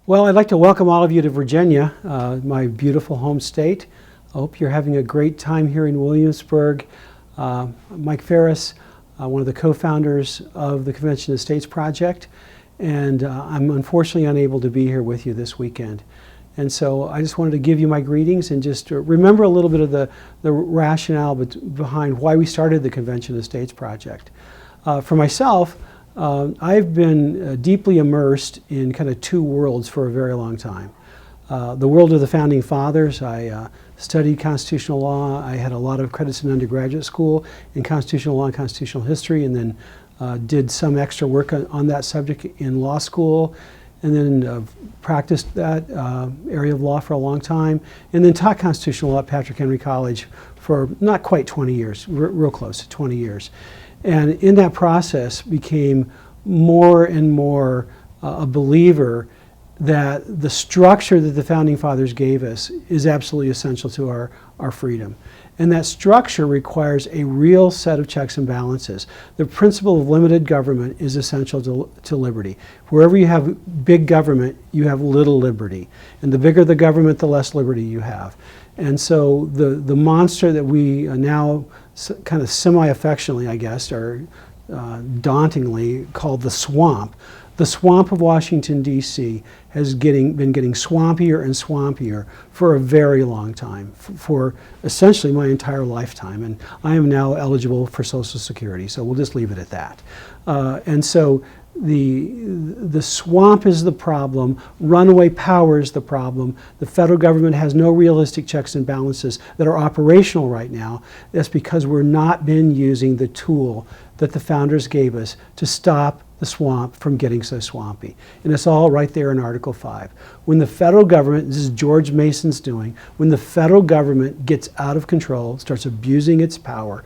Well, I'd like to welcome all of you to Virginia, my beautiful home state. I hope you're having a great time here in Williamsburg. Mike Farris, one of the co-founders of the Convention of States Project, and I'm unfortunately unable to be here with you this weekend. And so I just wanted to give you my greetings and just remember a little bit of the rationale behind why we started the Convention of States Project. For myself, I've been deeply immersed in kind of two worlds for a very long time. The world of the Founding Fathers. I studied constitutional law. I had a lot of credits in undergraduate school in constitutional law and constitutional history, and then did some extra work on that subject in law school, and then practiced that area of law for a long time, and then taught constitutional law at Patrick Henry College for not quite 20 years, real close to 20 years. And in that process became more and more a believer that the structure that the Founding Fathers gave us is absolutely essential to our freedom. And that structure requires a real set of checks and balances. The principle of limited government is essential to liberty. Wherever you have big government, you have little liberty. And the bigger the government, the less liberty you have. And so the monster that we now kind of semi-affectionately, I guess, or dauntingly called the swamp of Washington, D.C. has been getting swampier and swampier for a very long time, for essentially my entire lifetime. And I am now eligible for Social Security, so we'll just leave it at that. And so the swamp is the problem, runaway power is the problem. The federal government has no realistic checks and balances that are operational right now. That's because we're not been using the tool that the founders gave us to stop the swamp from getting so swampy. And it's all right there in Article 5. When the federal government, this is George Mason's doing, when the federal government gets out of control, starts abusing its power,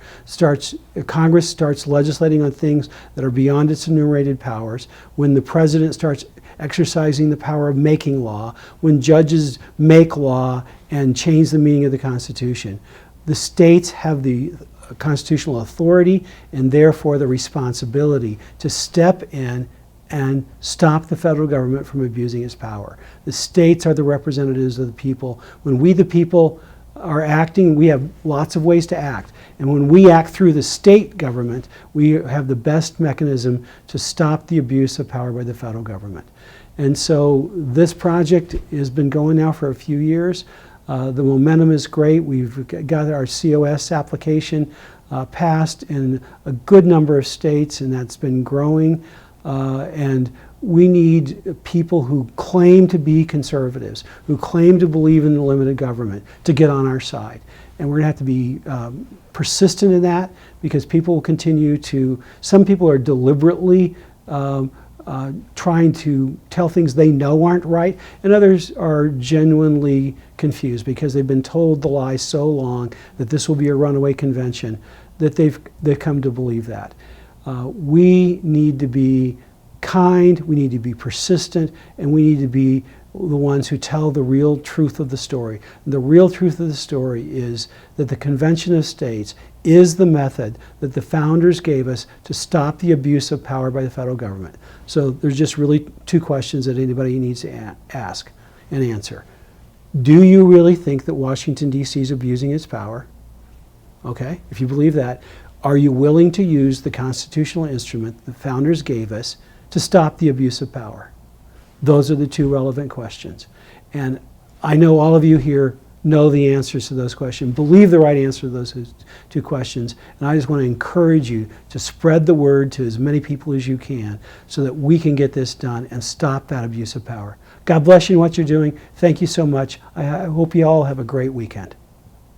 Congress starts legislating on things that are beyond its enumerated powers, when the president starts exercising the power of making law, when judges make law and change the meaning of the Constitution, the states have the constitutional authority and therefore the responsibility to step in and stop the federal government from abusing its power. The states are the representatives of the people. When we, the people, are acting, we have lots of ways to act. And when we act through the state government, we have the best mechanism to stop the abuse of power by the federal government. And so this project has been going now for a few years. The momentum is great. We've got our COS application passed in a good number of states, and that's been growing. And we need people who claim to be conservatives, who claim to believe in the limited government, to get on our side. And we're going to have to be persistent in that, because people will continue to, some people are deliberately trying to tell things they know aren't right, and others are genuinely confused because they've been told the lie so long that this will be a runaway convention that they've come to believe that. We need to be kind, we need to be persistent, and we need to be the ones who tell the real truth of the story. And the real truth of the story is that the Convention of States is the method that the founders gave us to stop the abuse of power by the federal government. So there's just really two questions that anybody needs to ask and answer. Do you really think that Washington, D.C. is abusing its power? Okay, if you believe that, are you willing to use the constitutional instrument the founders gave us to stop the abuse of power? Those are the two relevant questions. And I know all of you here know the answers to those questions, believe the right answer to those two questions, and I just want to encourage you to spread the word to as many people as you can so that we can get this done and stop that abuse of power. God bless you in what you're doing. Thank you so much. I hope you all have a great weekend.